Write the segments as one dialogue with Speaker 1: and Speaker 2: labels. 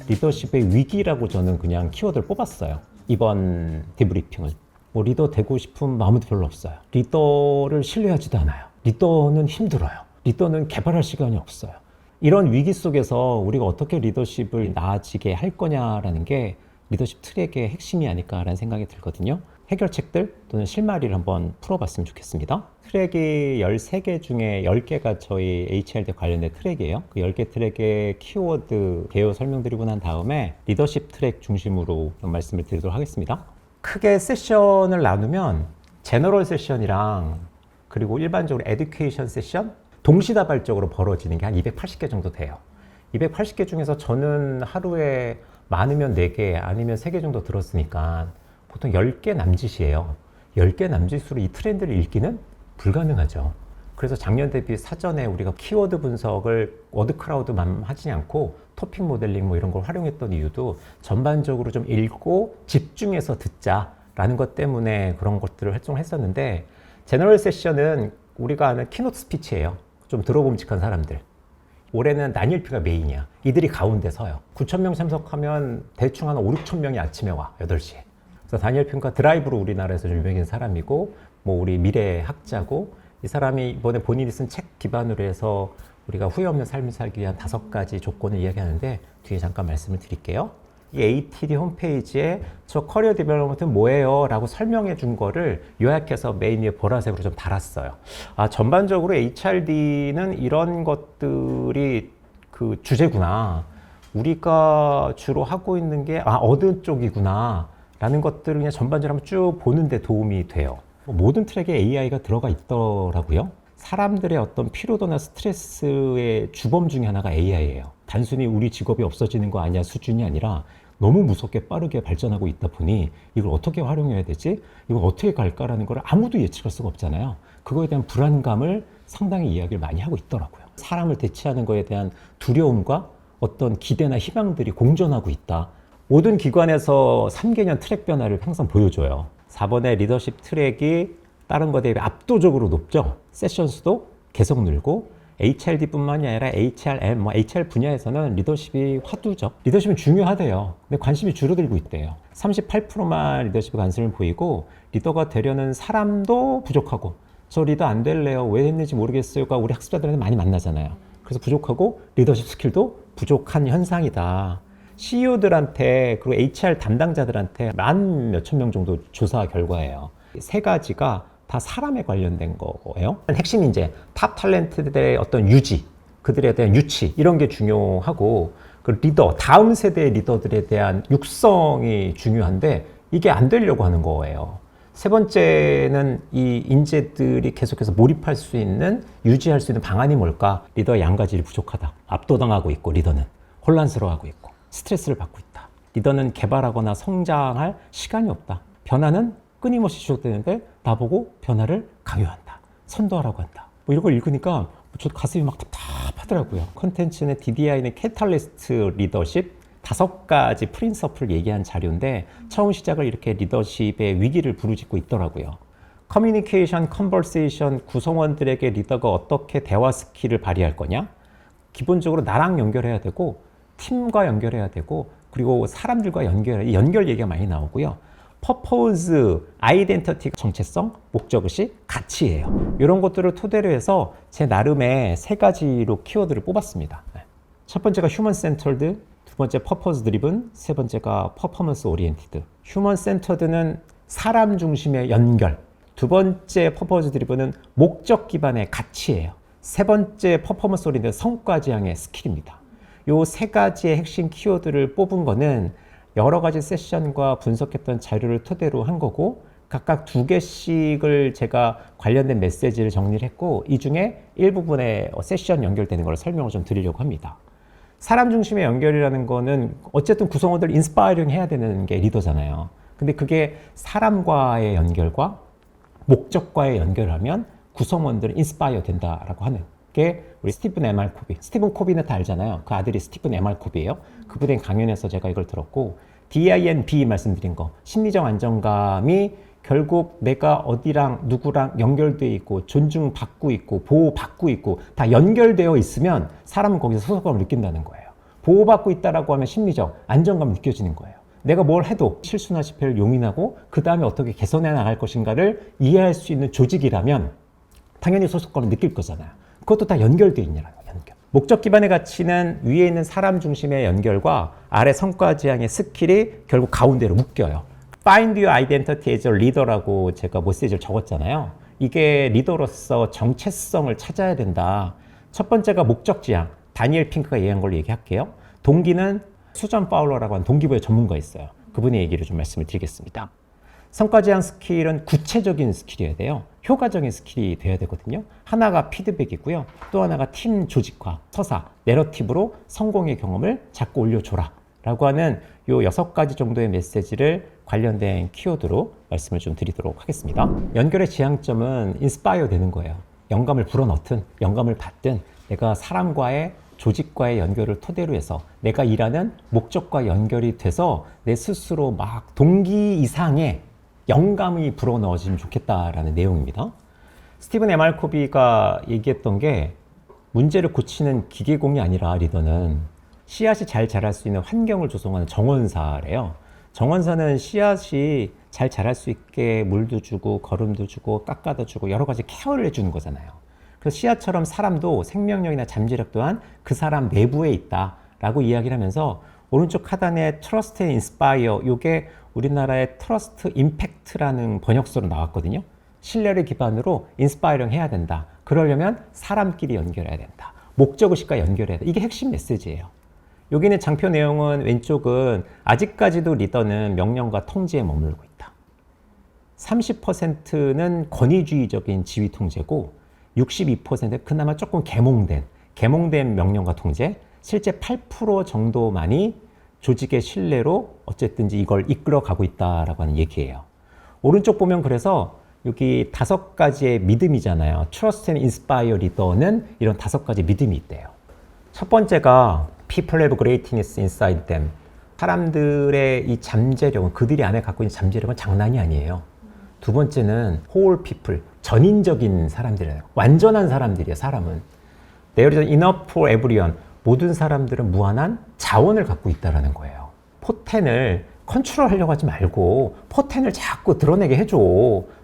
Speaker 1: 리더십의 위기라고 저는 그냥 키워드를 뽑았어요. 이번 디브리핑을. 뭐 리더 되고 싶은 마음도 별로 없어요. 리더를 신뢰하지도 않아요. 리더는 힘들어요. 리더는 개발할 시간이 없어요. 이런 위기 속에서 우리가 어떻게 리더십을 나아지게 할 거냐라는 게 리더십 트랙의 핵심이 아닐까라는 생각이 들거든요. 해결책들 또는 실마리를 한번 풀어봤으면 좋겠습니다. 트랙이 13개 중에 10개가 저희 HRD 관련된 트랙이에요. 그 10개 트랙의 키워드 개요 설명드리고 난 다음에 리더십 트랙 중심으로 말씀을 드리도록 하겠습니다. 크게 세션을 나누면 제너럴 세션이랑 그리고 일반적으로 에듀케이션 세션 동시다발적으로 벌어지는 게 한 280개 정도 돼요. 280개 중에서 저는 하루에 많으면 4개 아니면 3개 정도 들었으니까 보통 10개 남짓이에요. 10개 남짓으로 이 트렌드를 읽기는 불가능하죠. 그래서 작년 대비 사전에 우리가 키워드 분석을 워드 크라우드만 하지 않고 토픽 모델링 뭐 이런 걸 활용했던 이유도 전반적으로 좀 읽고 집중해서 듣자라는 것 때문에 그런 것들을 활동했었는데 제너럴 세션은 우리가 아는 키노트 스피치예요. 좀 들어봄직한 사람들. 올해는 난일피가 메인이야. 이들이 가운데 서요. 9,000명 참석하면 대충 한 5, 6천 명이 아침에 와, 8시에. 그래서 다니엘 핑크가 드라이브로 우리나라에서 좀 유명한 사람이고, 뭐 우리 미래 학자고, 이 사람이 이번에 본인이 쓴 책 기반으로 해서 우리가 후회 없는 삶을 살기 위한 5가지 조건을 이야기하는데, 뒤에 잠깐 말씀을 드릴게요. 이 ATD 홈페이지에 저 커리어 디벨롭먼트는 뭐예요? 라고 설명해 준 거를 요약해서 메인 위에 보라색으로 좀 달았어요. 전반적으로 HRD는 이런 것들이 그 주제구나. 우리가 주로 하고 있는 게 어느 쪽이구나. 라는 것들을 그냥 전반적으로 한번 쭉 보는데 도움이 돼요. 모든 트랙에 AI가 들어가 있더라고요. 사람들의 어떤 피로도나 스트레스의 주범 중에 하나가 AI예요. 단순히 우리 직업이 없어지는 거 아니야 수준이 아니라 너무 무섭게 빠르게 발전하고 있다 보니 이걸 어떻게 활용해야 되지? 이걸 어떻게 갈까라는 걸 아무도 예측할 수가 없잖아요. 그거에 대한 불안감을 상당히 이야기를 많이 하고 있더라고요. 사람을 대체하는 거에 대한 두려움과 어떤 기대나 희망들이 공존하고 있다. 모든 기관에서 3개년 트랙 변화를 항상 보여줘요. 4번의 리더십 트랙이 다른 것에 대비 압도적으로 높죠. 세션 수도 계속 늘고 HRD뿐만이 아니라 HRM, HR 분야에서는 리더십이 화두죠. 리더십은 중요하대요. 근데 관심이 줄어들고 있대요. 38%만 리더십에 관심을 보이고 리더가 되려는 사람도 부족하고 저 리더 안 될래요. 왜 했는지 모르겠어요가 우리 학습자들한테 많이 만나잖아요. 그래서 부족하고 리더십 스킬도 부족한 현상이다. CEO들한테 그리고 HR 담당자들한테 10,000 몇천 명 정도 조사 결과예요. 3가지가 다 사람에 관련된 거예요. 핵심이 이제 탑 탤런트들의 어떤 유지, 그들에 대한 유치 이런 게 중요하고 그 리더, 다음 세대의 리더들에 대한 육성이 중요한데 이게 안 되려고 하는 거예요. 3번째는 이 인재들이 계속해서 몰입할 수 있는, 유지할 수 있는 방안이 뭘까? 리더의 양가질이 부족하다. 압도당하고 있고 리더는 혼란스러워하고 있고 스트레스를 받고 있다. 리더는 개발하거나 성장할 시간이 없다. 변화는 끊임없이 지속되는데 나보고 변화를 강요한다. 선도하라고 한다. 뭐 이런 걸 읽으니까 저도 가슴이 막 답답하더라고요. 컨텐츠는 DDI는 캐탈리스트 리더십 5가지 프린서플을 얘기한 자료인데 처음 시작을 이렇게 리더십의 위기를 부르짖고 있더라고요. 커뮤니케이션, 컨버세이션, 구성원들에게 리더가 어떻게 대화 스킬을 발휘할 거냐? 기본적으로 나랑 연결해야 되고 팀과 연결해야 되고 그리고 사람들과 연결 얘기가 많이 나오고요. 퍼포즈, 아이덴티티, 정체성, 목적의식, 가치예요. 이런 것들을 토대로 해서 제 나름의 3가지로 키워드를 뽑았습니다. 첫 번째가 휴먼 센터드, 두 번째 퍼포즈 드리븐, 세 번째가 퍼포먼스 오리엔티드. 휴먼 센터드는 사람 중심의 연결, 두 번째 퍼포즈 드리븐은 목적 기반의 가치예요. 세 번째 퍼포먼스 오리엔티드 성과 지향의 스킬입니다. 이 3가지의 핵심 키워드를 뽑은 거는 여러 가지 세션과 분석했던 자료를 토대로 한 거고 각각 2개씩을 제가 관련된 메시지를 정리를 했고 이 중에 일부분에 세션 연결되는 걸 설명을 좀 드리려고 합니다. 사람 중심의 연결이라는 거는 어쨌든 구성원들 인스파이링 해야 되는 게 리더잖아요. 근데 그게 사람과의 연결과 목적과의 연결하면 구성원들은 인스파이어 된다라고 하는 게 우리 스티븐 M.R. 코비. 스티븐 코비는 다 알잖아요. 그 아들이 스티븐 M.R. 코비예요. 그분의 강연에서 제가 이걸 들었고 DINB 말씀드린 거. 심리적 안정감이 결국 내가 어디랑 누구랑 연결되어 있고 존중받고 있고 보호받고 있고 다 연결되어 있으면 사람은 거기서 소속감을 느낀다는 거예요. 보호받고 있다라고 하면 심리적 안정감이 느껴지는 거예요. 내가 뭘 해도 실수나 실패를 용인하고 그 다음에 어떻게 개선해 나갈 것인가를 이해할 수 있는 조직이라면 당연히 소속감을 느낄 거잖아요. 그것도 다 연결되어 있냐라는 연결. 목적 기반의 가치는 위에 있는 사람 중심의 연결과 아래 성과 지향의 스킬이 결국 가운데로 묶여요. Find your identity as a leader라고 제가 메시지를 적었잖아요. 이게 리더로서 정체성을 찾아야 된다. 첫 번째가 목적 지향. 다니엘 핑크가 얘기한 걸로 얘기할게요. 동기는 수전 파울러라고 하는 동기부여 전문가 있어요. 그분의 얘기를 좀 말씀을 드리겠습니다. 성과 지향 스킬은 구체적인 스킬이어야 돼요. 효과적인 스킬이 돼야 되거든요. 하나가 피드백이고요. 또 하나가 팀 조직화, 서사, 내러티브로 성공의 경험을 자꾸 올려줘라 라고 하는 요 6가지 정도의 메시지를 관련된 키워드로 말씀을 좀 드리도록 하겠습니다. 연결의 지향점은 인스파이어 되는 거예요. 영감을 불어넣든 영감을 받든 내가 사람과의 조직과의 연결을 토대로 해서 내가 일하는 목적과 연결이 돼서 내 스스로 막 동기 이상의 영감이 불어넣어지면 좋겠다라는 내용입니다. 스티븐 M.R. 코비가 얘기했던 게 문제를 고치는 기계공이 아니라 리더는 씨앗이 잘 자랄 수 있는 환경을 조성하는 정원사래요. 정원사는 씨앗이 잘 자랄 수 있게 물도 주고 거름도 주고 깎아도 주고 여러 가지 케어를 해주는 거잖아요. 그래서 씨앗처럼 사람도 생명력이나 잠재력 또한 그 사람 내부에 있다라고 이야기를 하면서 오른쪽 하단에 Trust and Inspire, 이게 우리나라의 Trust Impact라는 번역서로 나왔거든요. 신뢰를 기반으로 인스파이어링 해야 된다. 그러려면 사람끼리 연결해야 된다. 목적의식과 연결해야 된다. 이게 핵심 메시지예요. 여기는 장표 내용은 왼쪽은 아직까지도 리더는 명령과 통제에 머물고 있다. 30%는 권위주의적인 지휘 통제고 62%는 그나마 조금 계몽된 명령과 통제, 실제 8% 정도만이 조직의 신뢰로 어쨌든지 이걸 이끌어가고 있다라고 하는 얘기예요. 오른쪽 보면 그래서 여기 5가지의 믿음이잖아요. Trust and Inspire 리더는 이런 5가지 믿음이 있대요. 첫 번째가 People have greatness inside them. 사람들의 이 잠재력은, 그들이 안에 갖고 있는 잠재력은 장난이 아니에요. 두 번째는 whole people, 전인적인 사람들이에요. 완전한 사람들이에요, 사람은. There is enough for everyone. 모든 사람들은 무한한 자원을 갖고 있다는 거예요. 포텐을 컨트롤하려고 하지 말고 포텐을 자꾸 드러내게 해줘.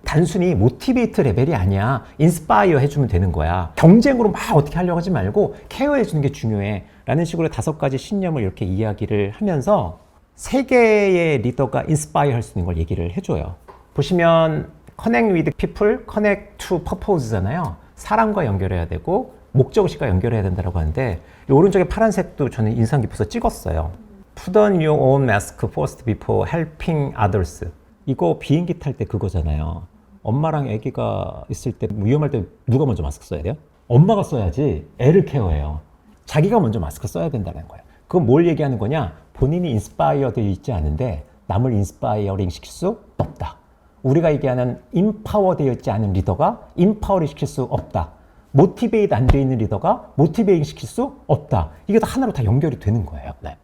Speaker 1: 단순히 모티베이트 레벨이 아니야. 인스파이어 해주면 되는 거야. 경쟁으로 막 어떻게 하려고 하지 말고 케어해주는 게 중요해. 라는 식으로 5가지 신념을 이렇게 이야기를 하면서 3개의 리더가 인스파이어 할 수 있는 걸 얘기를 해줘요. 보시면 Connect with people, Connect to purpose잖아요. 사람과 연결해야 되고 목적의식과 연결해야 된다고 하는데 이 오른쪽에 파란색도 저는 인상 깊어서 찍었어요. Put on your own mask first before helping others. 이거 비행기 탈 때 그거잖아요. 엄마랑 아기가 있을 때 위험할 때 누가 먼저 마스크 써야 돼요? 엄마가 써야지 애를 케어해요. 자기가 먼저 마스크 써야 된다는 거예요. 그건 뭘 얘기하는 거냐? 본인이 인스파이어 되어 있지 않은데 남을 인스파이어링 시킬 수 없다. 우리가 얘기하는 인파워 되어 있지 않은 리더가 인파워링 시킬 수 없다. 모티베이트 안 되어 있는 리더가 모티베이팅 시킬 수 없다. 이게 다 하나로 다 연결이 되는 거예요. 네.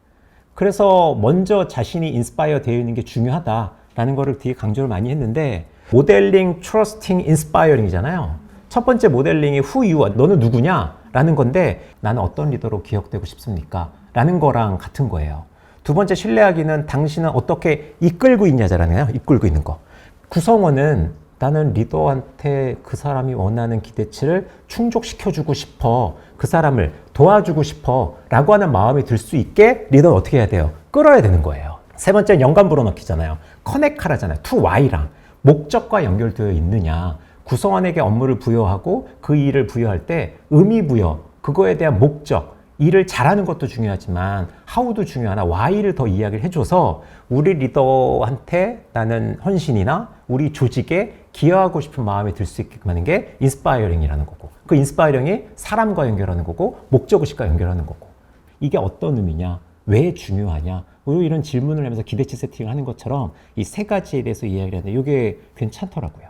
Speaker 1: 그래서 먼저 자신이 인스파이어 되어 있는 게 중요하다라는 거를 되게 강조를 많이 했는데 모델링, 트러스팅, 인스파이어링이잖아요. 첫 번째 모델링이 who you are, 너는 누구냐? 라는 건데 나는 어떤 리더로 기억되고 싶습니까? 라는 거랑 같은 거예요. 두 번째 신뢰하기는 당신은 어떻게 이끌고 있냐잖아요. 이끌고 있는 거. 구성원은 나는 리더한테 그 사람이 원하는 기대치를 충족시켜주고 싶어. 그 사람을 도와주고 싶어. 라고 하는 마음이 들 수 있게 리더는 어떻게 해야 돼요? 끌어야 되는 거예요. 세 번째는 연관 불어넣기잖아요. 커넥하라잖아요. to why랑. 목적과 연결되어 있느냐. 구성원에게 업무를 부여하고 그 일을 부여할 때 의미 부여, 그거에 대한 목적, 일을 잘하는 것도 중요하지만 how도 중요하나 why를 더 이야기를 해줘서 우리 리더한테 나는 헌신이나 우리 조직에 기여하고 싶은 마음이 들 수 있게끔 하는 게 인스파이어링이라는 거고, 그 인스파이어링이 사람과 연결하는 거고 목적의식과 연결하는 거고, 이게 어떤 의미냐, 왜 중요하냐, 이런 질문을 하면서 기대치 세팅을 하는 것처럼 이 3가지에 대해서 이야기를 하는데 이게 괜찮더라고요.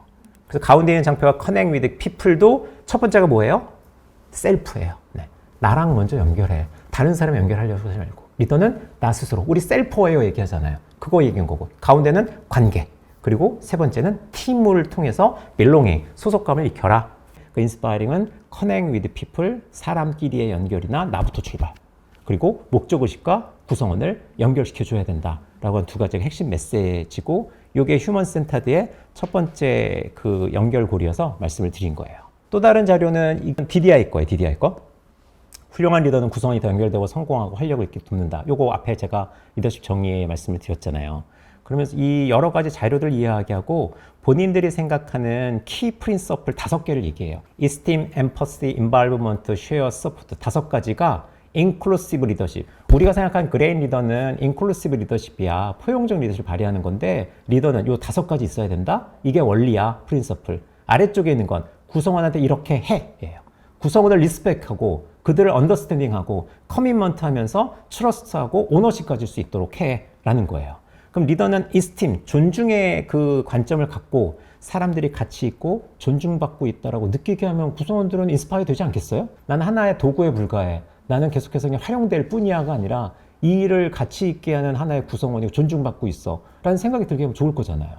Speaker 1: 그래서 가운데 있는 장표가 Connect with People도 첫 번째가 뭐예요? 셀프예요. 네. 나랑 먼저 연결해. 다른 사람 연결하려고 하지 말고. 리더는 나 스스로. 우리 셀프웨어 얘기하잖아요. 그거 얘기한 거고. 가운데는 관계. 그리고 세 번째는 팀을 통해서 belonging, 소속감을 익혀라. 그 인스파이링은 Connect with People, 사람끼리의 연결이나 나부터 출발. 그리고 목적의식과 구성원을 연결시켜줘야 된다라고 한 두 가지가 핵심 메시지고 이게 휴먼 센터드의 첫 번째 그 연결고리여서 말씀을 드린 거예요. 또 다른 자료는 이건 DDI 거예요. DDI 거. 훌륭한 리더는 구성원이 더 연결되고 성공하고 활력을 있게 돕는다. 요거 앞에 제가 리더십 정의에 말씀을 드렸잖아요. 그러면서 이 여러 가지 자료들 이야기하고 본인들이 생각하는 키 프린서플 5개를 얘기해요. Esteem, Empathy, Involvement, Share, Support 5가지가 인클루시브 리더십. 우리가 생각하는 그레인 리더는 인클루시브 리더십이야. 포용적 리더십을 발휘하는 건데 리더는 요 5가지 있어야 된다. 이게 원리야. 프린서플. 아래쪽에 있는 건 구성원한테 이렇게 해. 예요. 구성원을 리스펙하고 그들을 언더스탠딩하고 커미먼트 하면서 트러스트하고 오너십 가질 수 있도록 해. 라는 거예요. 그럼 리더는 이스팀, 존중의 그 관점을 갖고 사람들이 같이 있고 존중받고 있다라고 느끼게 하면 구성원들은 인스파이어 되지 않겠어요? 나는 하나의 도구에 불과해. 나는 계속해서 그냥 활용될 뿐이야가 아니라 이 일을 같이 있게 하는 하나의 구성원이 존중받고 있어. 라는 생각이 들게 하면 좋을 거잖아요.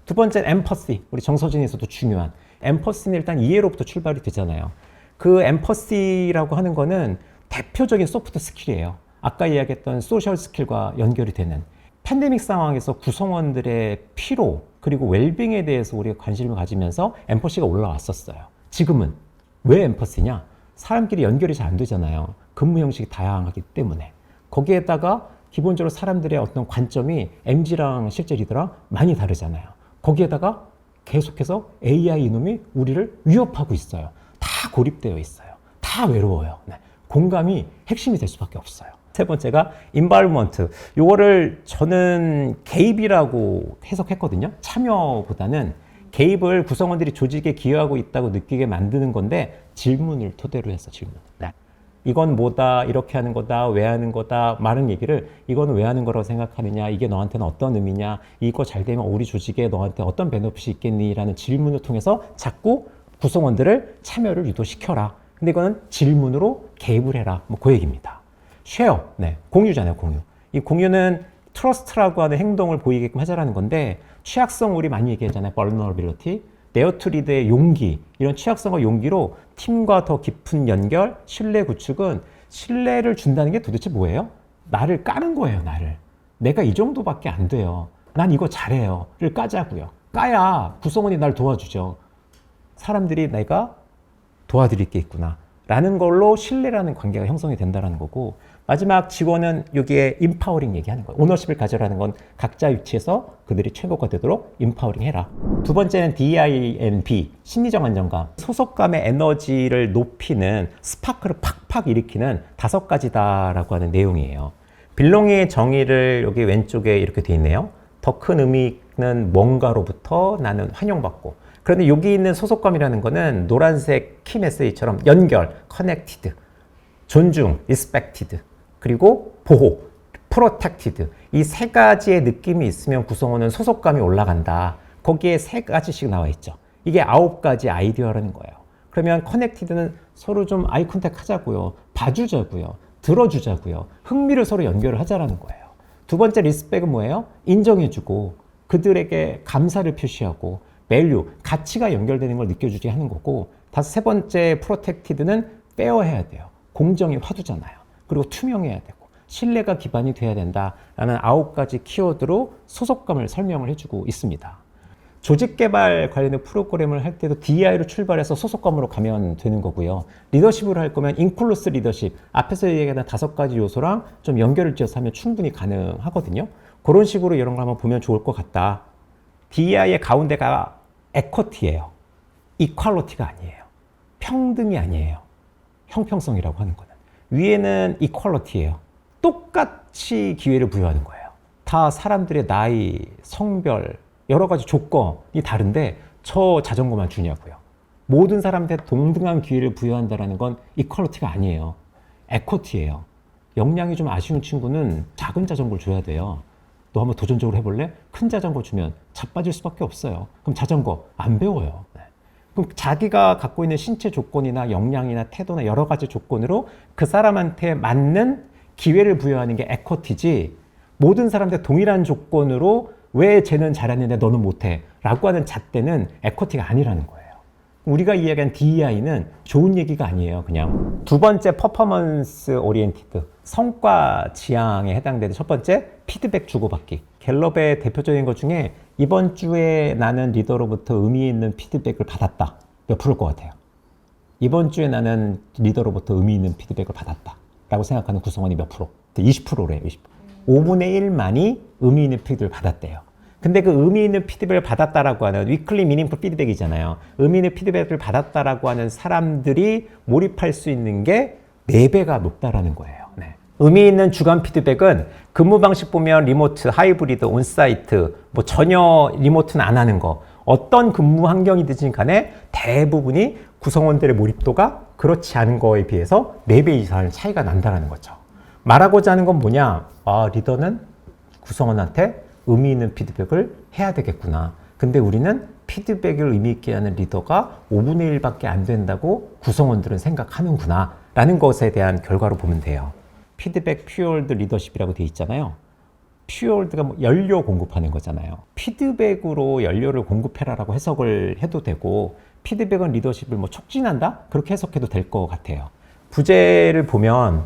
Speaker 1: 두 번째는 엠퍼시. 우리 정서진에서도 중요한. 엠퍼시는 일단 이해로부터 출발이 되잖아요. 그 엠퍼시라고 하는 거는 대표적인 소프트 스킬이에요. 아까 이야기했던 소셜 스킬과 연결이 되는. 팬데믹 상황에서 구성원들의 피로 그리고 웰빙에 대해서 우리가 관심을 가지면서 엠퍼시가 올라왔었어요. 지금은 왜 엠퍼시냐? 사람끼리 연결이 잘 안 되잖아요. 근무 형식이 다양하기 때문에. 거기에다가 기본적으로 사람들의 어떤 관점이 MZ랑 실제 리더랑 많이 다르잖아요. 거기에다가 계속해서 AI 이놈이 우리를 위협하고 있어요. 다 고립되어 있어요. 다 외로워요. 네. 공감이 핵심이 될 수밖에 없어요. 세 번째가 인발먼트. 요거를 저는 개입이라고 해석했거든요. 참여보다는 개입을 구성원들이 조직에 기여하고 있다고 느끼게 만드는 건데 질문을 토대로 해서 질문. 네. 이건 뭐다, 이렇게 하는 거다, 왜 하는 거다, 많은 얘기를 이거는 왜 하는 거라고 생각하느냐, 이게 너한테는 어떤 의미냐, 이거 잘 되면 우리 조직에 너한테 어떤 베네핏이 있겠니? 라는 질문을 통해서 자꾸 구성원들을 참여를 유도시켜라. 근데 이거는 질문으로 개입을 해라. 뭐 그 얘기입니다. 쉐어, 네, 공유잖아요, 공유. 이 공유는 트러스트라고 하는 행동을 보이게끔 하자라는 건데 취약성 우리 많이 얘기하잖아요. vulnerability, dare to lead의 용기, 이런 취약성과 용기로 팀과 더 깊은 연결, 신뢰 구축은 신뢰를 준다는 게 도대체 뭐예요? 나를 까는 거예요, 나를. 내가 이 정도밖에 안 돼요. 난 이거 잘해요. 를 까자고요. 까야 구성원이 날 도와주죠. 사람들이 내가 도와드릴 게 있구나. 라는 걸로 신뢰라는 관계가 형성이 된다는 거고 마지막 지원은 여기에 인파워링 얘기하는 거예요. 오너십을 가져라는 건 각자 위치에서 그들이 최고가 되도록 인파워링 해라. 두 번째는 DINB, 심리적 안정감. 소속감의 에너지를 높이는 스파크를 팍팍 일으키는 5가지다라고 하는 내용이에요. 빌롱의 정의를 여기 왼쪽에 이렇게 돼 있네요. 더 큰 의미는 뭔가로부터 나는 환영받고 그런데 여기 있는 소속감이라는 거는 노란색 키 메시지처럼 연결, connected, 존중, respected, 그리고 보호, protected. 이 3가지의 느낌이 있으면 구성원은 소속감이 올라간다. 거기에 3가지씩 나와 있죠. 이게 9가지 아이디어라는 거예요. 그러면 connected는 서로 좀 아이 컨택 하자고요. 봐주자고요. 들어주자고요. 흥미를 서로 연결을 하자라는 거예요. 두 번째 respect은 뭐예요? 인정해주고 그들에게 감사를 표시하고 value, 가치가 연결되는 걸 느껴주게 하는 거고 세 번째 protected는 페어해야 돼요. 공정이 화두잖아요. 그리고 투명해야 되고 신뢰가 기반이 돼야 된다라는 9가지 키워드로 소속감을 설명을 해주고 있습니다. 조직 개발 관련된 프로그램을 할 때도 DI로 출발해서 소속감으로 가면 되는 거고요. 리더십으로 할 거면 인클루스 리더십, 앞에서 얘기한 5가지 요소랑 좀 연결을 지어서 하면 충분히 가능하거든요. 그런 식으로 이런 걸 한번 보면 좋을 것 같다. DI의 가운데가 에쿼티예요. 이퀄리티가 아니에요. 평등이 아니에요. 형평성이라고 하는 거는. 위에는 이퀄리티예요. 똑같이 기회를 부여하는 거예요. 다 사람들의 나이, 성별, 여러 가지 조건이 다른데 저 자전거만 주냐고요. 모든 사람한테 동등한 기회를 부여한다는 건 이퀄리티가 아니에요. 에쿼티예요. 역량이 좀 아쉬운 친구는 작은 자전거를 줘야 돼요. 너 한번 도전적으로 해볼래? 큰 자전거 주면 자빠질 수밖에 없어요. 그럼 자전거 안 배워요. 네. 그럼 자기가 갖고 있는 신체 조건이나 역량이나 태도나 여러 가지 조건으로 그 사람한테 맞는 기회를 부여하는 게 에쿼티지 모든 사람한테 동일한 조건으로 왜 쟤는 잘했는데 너는 못해? 라고 하는 잣대는 에쿼티가 아니라는 거예요. 우리가 이야기한 DEI는 좋은 얘기가 아니에요. 그냥 두 번째 퍼포먼스 오리엔티드, 성과 지향에 해당되는 첫 번째 피드백 주고받기. 갤럽의 대표적인 것 중에 이번 주에 나는 리더로부터 의미 있는 피드백을 받았다. 몇 프로일 것 같아요? 이번 주에 나는 리더로부터 의미 있는 피드백을 받았다 라고 생각하는 구성원이 몇 프로? 20%래요. 20%. 5분의 1만이 의미 있는 피드백을 받았대요. 근데 그 의미 있는 피드백을 받았다라고 하는 위클리 미닝풀 피드백이잖아요. 의미 있는 피드백을 받았다라고 하는 사람들이 몰입할 수 있는 게 4배가 높다라는 거예요. 네. 의미 있는 주간 피드백은 근무 방식 보면 리모트, 하이브리드, 온사이트, 뭐 전혀 리모트는 안 하는 거, 어떤 근무 환경이든지 간에 대부분이 구성원들의 몰입도가 그렇지 않은 거에 비해서 4배 이상의 차이가 난다는 거죠. 말하고자 하는 건 뭐냐? 아, 리더는 구성원한테 의미 있는 피드백을 해야 되겠구나. 근데 우리는 피드백을 의미 있게 하는 리더가 5분의 1밖에 안 된다고 구성원들은 생각하는구나 라는 것에 대한 결과로 보면 돼요. 피드백 퓨얼드 리더십이라고 돼 있잖아요. 퓨얼드가 뭐 연료 공급하는 거잖아요. 피드백으로 연료를 공급해라라고 해석을 해도 되고, 피드백은 리더십을 뭐 촉진한다? 그렇게 해석해도 될 것 같아요. 부제를 보면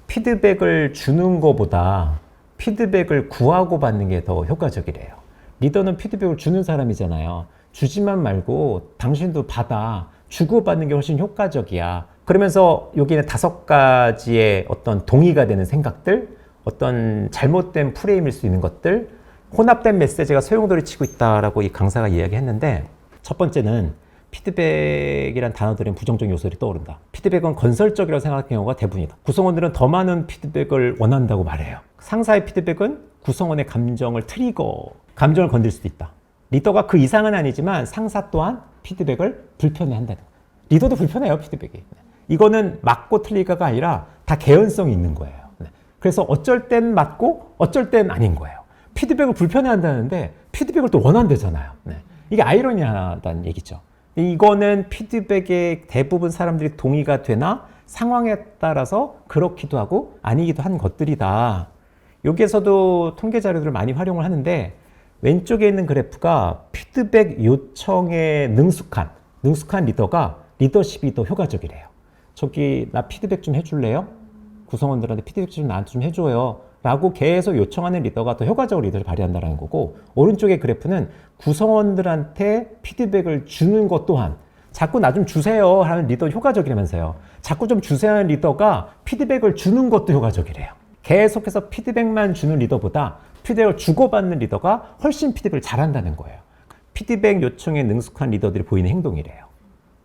Speaker 1: 피드백을 주는 것보다 피드백을 구하고 받는 게 더 효과적이래요. 리더는 피드백을 주는 사람이잖아요. 주지만 말고 당신도 받아. 주고받는 게 훨씬 효과적이야. 그러면서 여기는 5가지의 어떤 동의가 되는 생각들, 어떤 잘못된 프레임일 수 있는 것들, 혼합된 메시지가 소용돌이 치고 있다라고 이 강사가 이야기했는데, 첫 번째는 피드백이란 단어 들은 부정적 요소들이 떠오른다. 피드백은 건설적이라고 생각하는 경우가 대부분이다. 구성원들은 더 많은 피드백을 원한다고 말해요. 상사의 피드백은 구성원의 감정을 감정을 건들 수도 있다. 리더가 그 이상은 아니지만 상사 또한 피드백을 불편해한다는 거예요. 리더도 불편해요, 피드백이. 이거는 맞고 틀리가가 아니라 다 개연성이 있는 거예요. 그래서 어쩔 땐 맞고 어쩔 땐 아닌 거예요. 피드백을 불편해한다는데 피드백을 또 원한대잖아요. 이게 아이러니하다는 얘기죠. 이거는 피드백에 대부분 사람들이 동의가 되나 상황에 따라서 그렇기도 하고 아니기도 한 것들이다. 여기에서도 통계 자료들을 많이 활용을 하는데, 왼쪽에 있는 그래프가 피드백 요청에 능숙한 리더가 리더십이 더 효과적이래요. 저기 나 피드백 좀 해줄래요? 구성원들한테 피드백 좀 나한테 좀 해줘요 라고 계속 요청하는 리더가 더 효과적으로 리더를 발휘한다는 거고, 오른쪽의 그래프는 구성원들한테 피드백을 주는 것 또한 자꾸 나 좀 주세요 하는 리더 효과적이라면서요. 자꾸 좀 주세요 하는 리더가 피드백을 주는 것도 효과적이래요. 계속해서 피드백만 주는 리더보다 피드백을 주고받는 리더가 훨씬 피드백을 잘한다는 거예요. 피드백 요청에 능숙한 리더들이 보이는 행동이래요.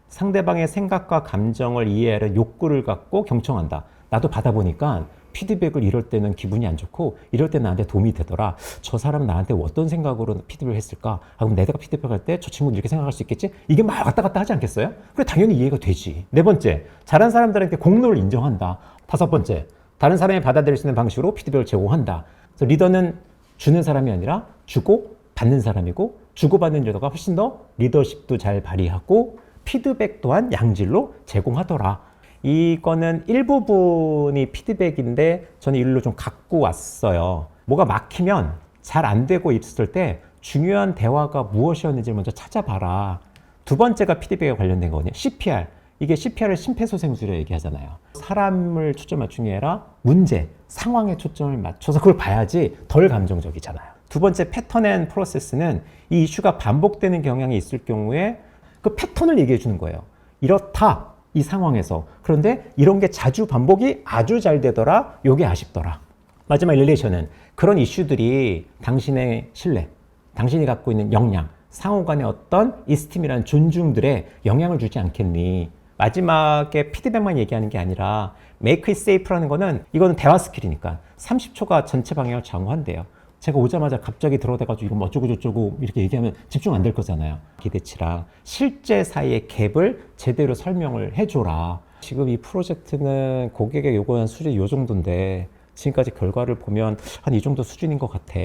Speaker 1: 상대방의 생각과 감정을 이해하는 욕구를 갖고 경청한다. 나도 받아보니까 피드백을 이럴 때는 기분이 안 좋고 이럴 때 나한테 도움이 되더라. 저 사람은 나한테 어떤 생각으로 피드백을 했을까? 그럼 내가 피드백할 때 저 친구는 이렇게 생각할 수 있겠지? 이게 막 왔다 갔다 하지 않겠어요? 그래, 당연히 이해가 되지. 4번째, 잘한 사람들한테 공로를 인정한다. 5번째, 다른 사람이 받아들일 수 있는 방식으로 피드백을 제공한다. 그래서 리더는 주는 사람이 아니라 주고 받는 사람이고, 주고받는 리더가 훨씬 더 리더십도 잘 발휘하고 피드백 또한 양질로 제공하더라. 이거는 일부분이 피드백인데 저는 일로 좀 갖고 왔어요. 뭐가 막히면 잘 안 되고 있을 때 중요한 대화가 무엇이었는지 먼저 찾아봐라. 2번째가 피드백에 관련된 거거든요. CPR. 이게 CPR을 심폐소생술이라고 얘기하잖아요. 사람을 초점 맞춘 게 아니라 문제, 상황에 초점을 맞춰서 그걸 봐야지 덜 감정적이잖아요. 2번째 패턴 앤 프로세스는 이 이슈가 반복되는 경향이 있을 경우에 그 패턴을 얘기해 주는 거예요. 이렇다. 이 상황에서. 그런데 이런 게 자주 반복이 아주 잘 되더라. 요게 아쉽더라. 마지막 릴레이션은 그런 이슈들이 당신의 신뢰, 당신이 갖고 있는 역량, 상호 간의 어떤 이스팀이라는 존중들에 영향을 주지 않겠니? 마지막에 피드백만 얘기하는 게 아니라 make it safe라는 거는 이거는 대화 스킬이니까 30초가 전체 방향을 좌우한대요. 제가 오자마자 갑자기 들어대가지고 이거 뭐 어쩌고 이렇게 얘기하면 집중 안 될 거잖아요. 기대치랑 실제 사이의 갭을 제대로 설명을 해줘라. 지금 이 프로젝트는 고객의 요구한 수준이 요 정도인데 지금까지 결과를 보면 한 이 정도 수준인 것 같아.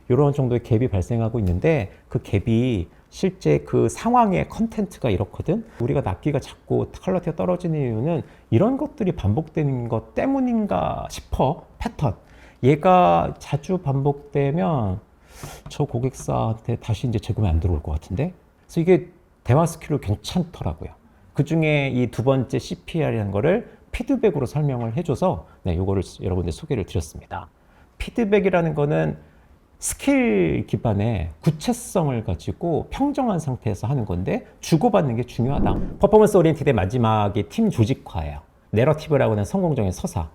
Speaker 1: 이런 정도의 갭이 발생하고 있는데 그 갭이 실제 그 상황의 컨텐츠가 이렇거든. 우리가 납기가 자꾸 퀄리티가 떨어지는 이유는 이런 것들이 반복되는 것 때문인가 싶어. 패턴. 얘가 자주 반복되면 저 고객사한테 다시 이제 제공이 안 들어올 것 같은데. 그래서 이게 대화 스킬로 괜찮더라고요. 그 중에 이 두 번째 CPR이라는 거를 피드백으로 설명을 해줘서 요거를 여러분들 소개를 드렸습니다. 피드백이라는 거는 스킬 기반의 구체성을 가지고 평정한 상태에서 하는 건데 주고받는 게 중요하다. 퍼포먼스 오리엔티드의 마지막이 팀 조직화예요. 내러티브라고 하는 성공적인 서사.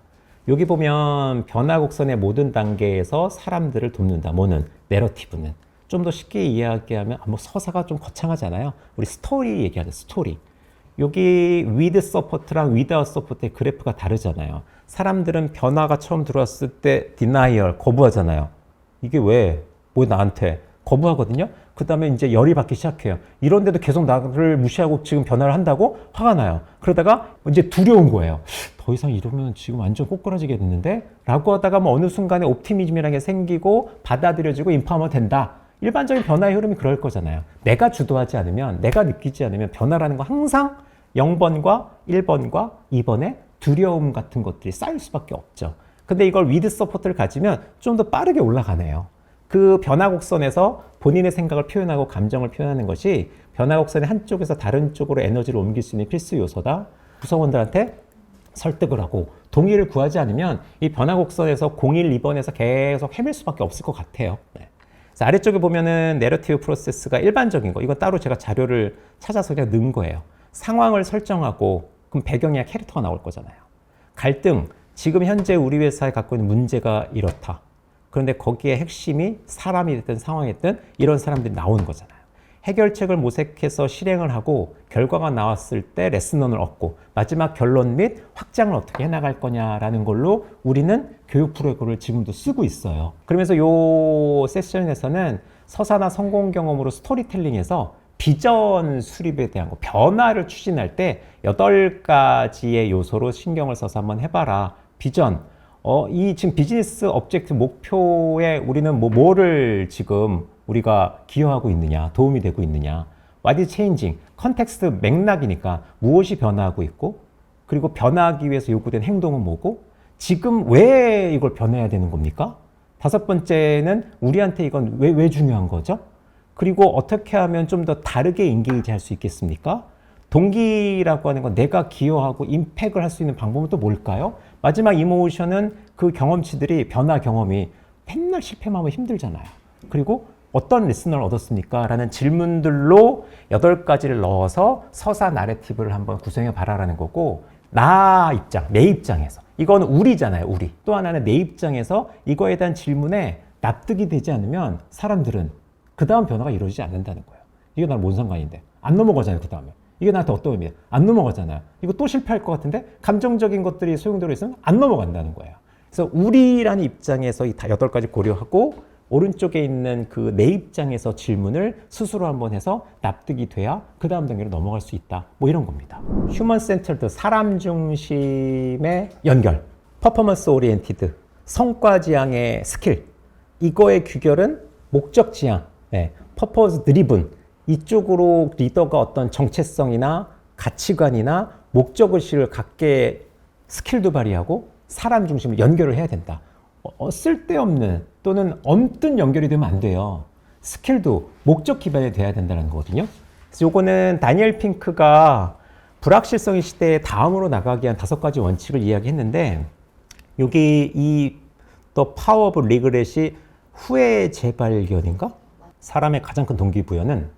Speaker 1: 여기 보면 변화 곡선의 모든 단계에서 사람들을 돕는다. 뭐는? 내러티브는. 좀 더 쉽게 이야기하면 뭐 서사가 좀 거창하잖아요. 우리 스토리 얘기하죠. 스토리. 여기 with support랑 without support의 그래프가 다르잖아요. 사람들은 변화가 처음 들어왔을 때 denial, 거부하잖아요. 이게 왜? 뭐 나한테? 거부하거든요? 그 다음에 이제 열이 받기 시작해요. 이런데도 계속 나를 무시하고 지금 변화를 한다고 화가 나요. 그러다가 이제 두려운 거예요. 더 이상 이러면 지금 완전 꼬꾸라지게 됐는데? 라고 하다가 뭐 어느 순간에 옵티미즘이라는 게 생기고 받아들여지고 인파워먼 된다. 일반적인 변화의 흐름이 그럴 거잖아요. 내가 주도하지 않으면, 내가 느끼지 않으면 변화라는 건 항상 0번과 1번과 2번의 두려움 같은 것들이 쌓일 수밖에 없죠. 근데 이걸 with support를 가지면 좀 더 빠르게 올라가네요. 그 변화 곡선에서 본인의 생각을 표현하고 감정을 표현하는 것이 변화 곡선의 한쪽에서 다른 쪽으로 에너지를 옮길 수 있는 필수 요소다. 구성원들한테 설득을 하고 동의를 구하지 않으면 이 변화 곡선에서 01, 2번에서 계속 헤맬 수밖에 없을 것 같아요. 그래서 아래쪽에 보면은 내러티브 프로세스가 일반적인 거, 이건 따로 제가 자료를 찾아서 그냥 넣은 거예요. 상황을 설정하고 그럼 배경이야 캐릭터가 나올 거잖아요. 갈등, 지금 현재 우리 회사에 갖고 있는 문제가 이렇다. 그런데 거기에 핵심이 사람이 됐든 상황이 됐든 이런 사람들이 나오는 거잖아요. 해결책을 모색해서 실행을 하고 결과가 나왔을 때 레슨원을 얻고 마지막 결론 및 확장을 어떻게 해나갈 거냐라는 걸로 우리는 교육 프로그램을 지금도 쓰고 있어요. 그러면서 이 세션에서는 서사나 성공 경험으로 스토리텔링에서 비전 수립에 대한 거, 변화를 추진할 때 8가지의 요소로 신경을 써서 한번 해봐라. 비전, 이 지금 비즈니스 업젝트 목표에 우리는 뭐를 지금 우리가 기여하고 있느냐, 도움이 되고 있느냐. What is changing? 컨텍스트 맥락이니까 무엇이 변화하고 있고, 그리고 변화하기 위해서 요구된 행동은 뭐고, 지금 왜 이걸 변해야 되는 겁니까? 5번째는 우리한테 이건 왜 중요한 거죠? 그리고 어떻게 하면 좀 더 다르게 인게이지 할 수 있겠습니까? 동기라고 하는 건 내가 기여하고 임팩을 할 수 있는 방법은 또 뭘까요? 마지막 이모션은 그 경험치들이, 변화 경험이 맨날 실패만 하면 힘들잖아요. 그리고 어떤 레슨을 얻었습니까? 라는 질문들로 8가지를 넣어서 서사 나래티브를 한번 구성해 봐라라는 거고, 나 입장, 내 입장에서. 이건 우리잖아요, 우리. 또 하나는 내 입장에서 이거에 대한 질문에 납득이 되지 않으면 사람들은 그 다음 변화가 이루어지지 않는다는 거예요. 이게 나랑 뭔 상관인데? 안 넘어가잖아요, 그 다음에. 이게 나한테 어떤 의미야? 안 넘어가잖아요. 이거 또 실패할 것 같은데? 감정적인 것들이 소용돌이 있으면 안 넘어간다는 거예요. 그래서 우리라는 입장에서 이 8가지 고려하고 오른쪽에 있는 그 내 입장에서 질문을 스스로 한번 해서 납득이 돼야 그 다음 단계로 넘어갈 수 있다. 뭐 이런 겁니다. 휴먼 센터드, 사람 중심의 연결, 퍼포먼스 오리엔티드, 성과 지향의 스킬. 이거의 규결은 목적 지향, 퍼포스 드리븐. 이쪽으로 리더가 어떤 정체성이나 가치관이나 목적의식을 갖게 스킬도 발휘하고 사람 중심으로 연결을 해야 된다. 쓸데없는 또는 엄뜬 연결이 되면 안 돼요. 스킬도 목적 기반이 돼야 된다는 거거든요. 그래서 요거는 다니엘 핑크가 불확실성의 시대에 다음으로 나가기 위한 5가지 원칙을 이야기했는데, 여기 이 The Power of Regret이 후회 재발견인가? 사람의 가장 큰 동기부여는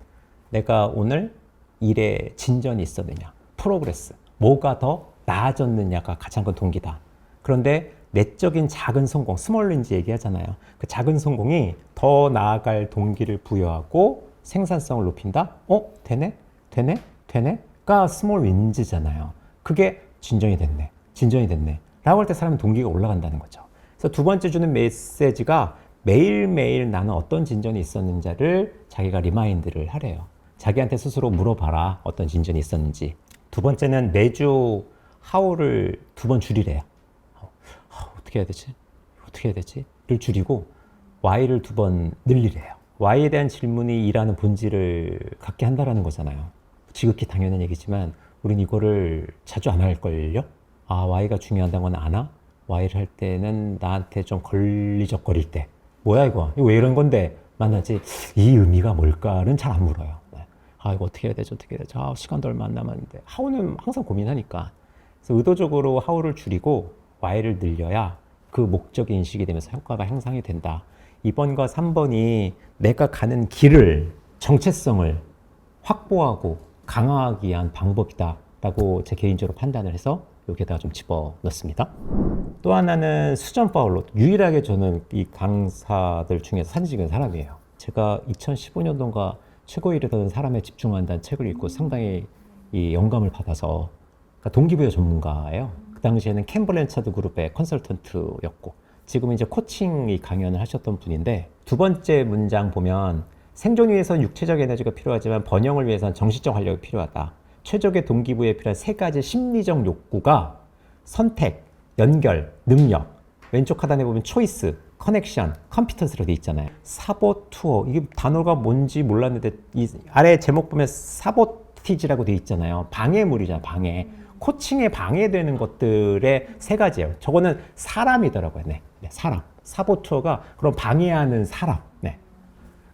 Speaker 1: 내가 오늘 일에 진전이 있었느냐, 프로그레스, 뭐가 더 나아졌느냐가 가장 큰 동기다. 그런데 내적인 작은 성공, 스몰 윈즈 얘기하잖아요. 그 작은 성공이 더 나아갈 동기를 부여하고 생산성을 높인다? 되네? 되네? 되네?가 스몰 윈즈잖아요. 그게 진전이 됐네. 진전이 됐네. 라고 할 때 사람은 동기가 올라간다는 거죠. 그래서 두 번째 주는 메시지가 매일매일 나는 어떤 진전이 있었는지를 자기가 리마인드를 하래요. 자기한테 스스로 물어봐라. 어떤 진전이 있었는지. 두 번째는 매주 how를 2번 줄이래요. 어떻게 해야 되지? 어떻게 해야 되지? 를 줄이고 why를 2번 늘리래요. why에 대한 질문이 일하는 본질을 갖게 한다라는 거잖아요. 지극히 당연한 얘기지만 우린 이거를 자주 안 할걸요? why가 중요하다는 건 아나? why를 할 때는 나한테 좀 걸리적거릴 때 뭐야 이거 왜 이런 건데 만나지? 이 의미가 뭘까는 잘 안 물어요. 아, 이거 어떻게 해야 되지? 어떻게 해야 되지? 아, 시간도 얼마 안 남았는데. 하우는 항상 고민하니까. 그래서 의도적으로 하우를 줄이고 Y를 늘려야 그 목적이 인식이 되면서 효과가 향상이 된다. 2번과 3번이 내가 가는 길을, 정체성을 확보하고 강화하기 위한 방법이다 라고 제 개인적으로 판단을 해서 여기에다가 좀 집어넣습니다. 또 하나는 수전 파울로, 유일하게 저는 이 강사들 중에서 사진 찍은 사람이에요. 제가 2015년도인가 최고에 이르던 사람에 집중한다는 책을 읽고 상당히 이 영감을 받아서, 그러니까 동기부여 전문가예요. 그 당시에는 캠블렌차드 그룹의 컨설턴트였고 지금 이제 코칭 강연을 하셨던 분인데, 두 번째 문장 보면 생존 위해서는 육체적 에너지가 필요하지만 번영을 위해서는 정신적 활력이 필요하다. 최적의 동기부여에 필요한 세 가지 심리적 욕구가 선택, 연결, 능력. 왼쪽 하단에 보면 초이스, 커넥션, 컴피턴스로 돼 있잖아요. 사보투어, 이게 단어가 뭔지 몰랐는데 이 아래 제목 보면 사보티지라고 돼 있잖아요. 방해물이잖아요. 방해. 코칭에 방해되는 것들의 세 가지예요. 저거는 사람이더라고요. 네, 사람. 사보투어가 그럼 방해하는 사람. 네.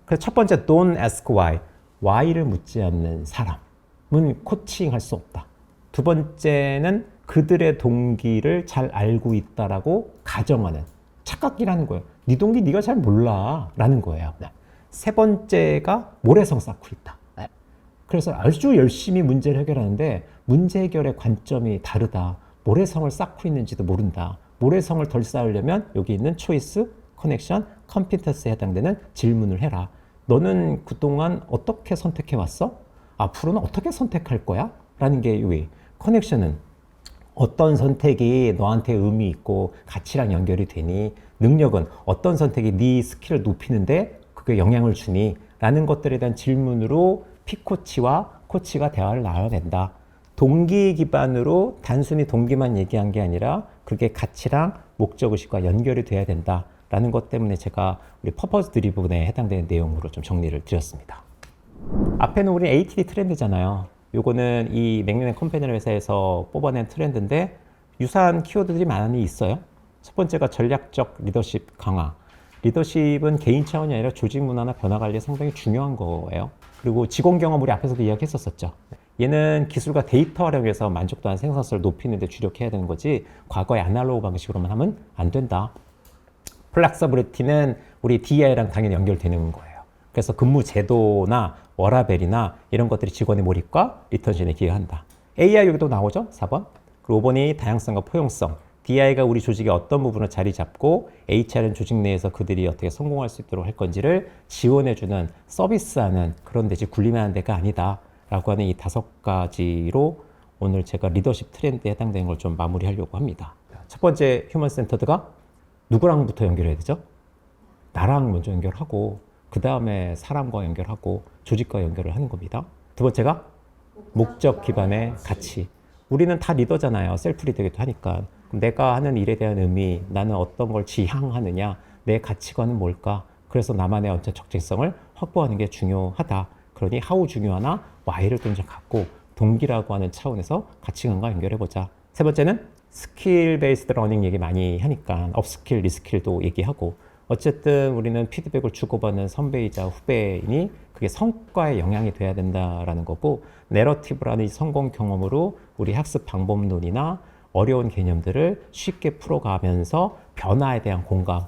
Speaker 1: 그래서 첫 번째 don't ask why. why를 묻지 않는 사람은 코칭할 수 없다. 두 번째는 그들의 동기를 잘 알고 있다라고 가정하는, 착각이라는 거예요. 네 동기 네가 잘 몰라 라는 거예요. 네. 세 번째가 모래성 쌓고 있다. 네. 그래서 아주 열심히 문제를 해결하는데 문제 해결의 관점이 다르다. 모래성을 쌓고 있는지도 모른다. 모래성을 덜 쌓으려면 여기 있는 초이스, 커넥션, 컴피턴스에 해당되는 질문을 해라. 너는 그동안 어떻게 선택해 왔어? 앞으로는 어떻게 선택할 거야? 라는 게 여기. 커넥션은 어떤 선택이 너한테 의미 있고 가치랑 연결이 되니? 능력은 어떤 선택이 네 스킬을 높이는데 그게 영향을 주니? 라는 것들에 대한 질문으로 피코치와 코치가 대화를 나눠야 된다. 동기 기반으로 단순히 동기만 얘기한 게 아니라 그게 가치랑 목적의식과 연결이 돼야 된다. 라는 것 때문에 제가 우리 퍼포스 드리븐에 해당되는 내용으로 좀 정리를 드렸습니다. 앞에는 우리 ATD 트렌드잖아요. 요거는 이 맥밀런 컴퍼니 회사에서 뽑아낸 트렌드인데 유사한 키워드들이 많이 있어요. 첫 번째가 전략적 리더십 강화. 리더십은 개인 차원이 아니라 조직 문화나 변화 관리에 상당히 중요한 거예요. 그리고 직원 경험 우리 앞에서도 이야기했었죠. 얘는 기술과 데이터 활용해서 만족도와 생산성을 높이는 데 주력해야 되는 거지 과거의 아날로그 방식으로만 하면 안 된다. 플렉서블리티는 우리 DEI랑 당연히 연결되는 거예요. 그래서 근무 제도나 워라밸이나 이런 것들이 직원의 몰입과 리턴션에 기여한다. AI 여기도 나오죠? 4번. 그리고 5번이 다양성과 포용성. DI가 우리 조직의 어떤 부분을 자리 잡고 HR은 조직 내에서 그들이 어떻게 성공할 수 있도록 할 건지를 지원해주는 서비스하는 그런 데지 군림하는 데가 아니다. 라고 하는 이 5가지로 오늘 제가 리더십 트렌드에 해당되는 걸 좀 마무리하려고 합니다. 첫 번째 휴먼 센터드가 누구랑부터 연결해야 되죠? 나랑 먼저 연결하고 그 다음에 사람과 연결하고 조직과 연결을 하는 겁니다. 두 번째가 목적 기반의 가치. 우리는 다 리더잖아요. 셀프 리더기도 하니까. 내가 하는 일에 대한 의미, 나는 어떤 걸 지향하느냐, 내 가치관은 뭘까? 그래서 나만의 어떤 적재성을 확보하는 게 중요하다. 그러니 하우 중요하나 Y를 좀 갖고 동기라고 하는 차원에서 가치관과 연결해보자. 세 번째는 스킬 베이스드 러닝 얘기 많이 하니까 업스킬, 리스킬도 얘기하고 어쨌든 우리는 피드백을 주고받는 선배이자 후배이니 그게 성과에 영향이 돼야 된다라는 거고 내러티브라는 이 성공 경험으로 우리 학습 방법론이나 어려운 개념들을 쉽게 풀어가면서 변화에 대한 공감.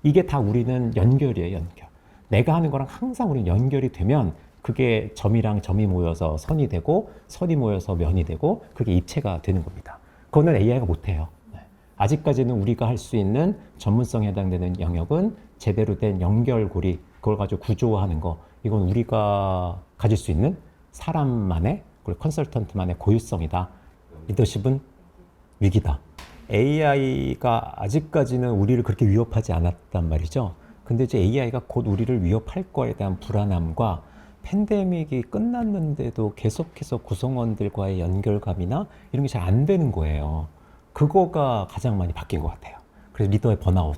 Speaker 1: 이게 다 우리는 연결이에요, 연결. 내가 하는 거랑 항상 우리는 연결이 되면 그게 점이랑 점이 모여서 선이 되고 선이 모여서 면이 되고 그게 입체가 되는 겁니다. 그거는 AI가 못해요. 아직까지는 우리가 할 수 있는 전문성에 해당되는 영역은 제대로 된 연결고리, 그걸 가지고 구조화하는 거. 이건 우리가 가질 수 있는 사람만의, 그리고 컨설턴트만의 고유성이다. 리더십은 위기다. AI가 아직까지는 우리를 그렇게 위협하지 않았단 말이죠. 근데 이제 AI가 곧 우리를 위협할 거에 대한 불안함과 팬데믹이 끝났는데도 계속해서 구성원들과의 연결감이나 이런 게 잘 안 되는 거예요. 그거가 가장 많이 바뀐 것 같아요. 그래서 리더의 번아웃,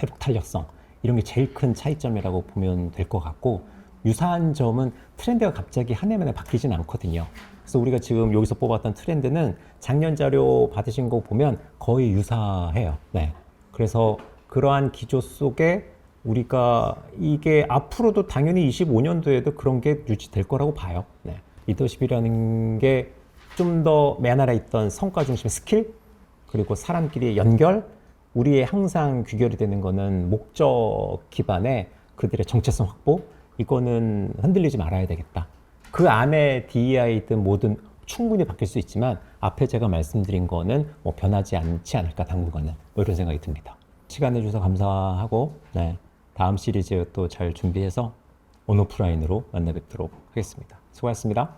Speaker 1: 회복 탄력성 이런 게 제일 큰 차이점이라고 보면 될 것 같고 유사한 점은 트렌드가 갑자기 한 해만에 바뀌진 않거든요. 그래서 우리가 지금 여기서 뽑았던 트렌드는 작년 자료 받으신 거 보면 거의 유사해요. 네. 그래서 그러한 기조 속에 우리가 이게 앞으로도 당연히 25년도에도 그런 게 유지될 거라고 봐요. 네. 리더십이라는 게 좀 더 맨 아래 있던 성과 중심 스킬, 그리고 사람끼리의 연결, 우리의 항상 귀결이 되는 거는 목적 기반의 그들의 정체성 확보, 이거는 흔들리지 말아야 되겠다. 그 안에 DEI든 뭐든 충분히 바뀔 수 있지만 앞에 제가 말씀드린 거는 뭐 변하지 않지 않을까 당분간은, 뭐 이런 생각이 듭니다. 시간 내주셔서 감사하고, 네, 다음 시리즈 또 잘 준비해서 온오프라인으로 만나 뵙도록 하겠습니다. 수고하셨습니다.